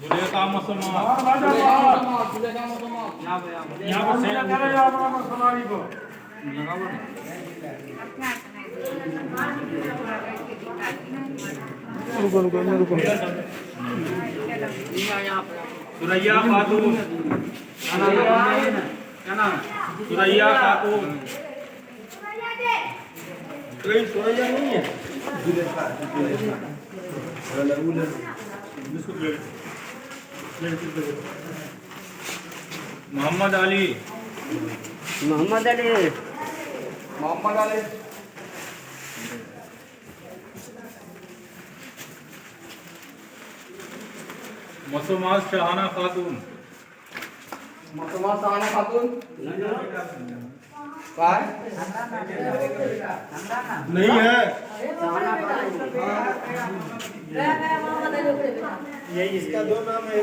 जुले काम असं सुरैया खातून क्या नाम सुरैया खातून सुरैया नहीं है मोहम्मद अली मोहम्मद अली मसूमात शाहाना खातून काय नहीं है यही इसका दो नाम है।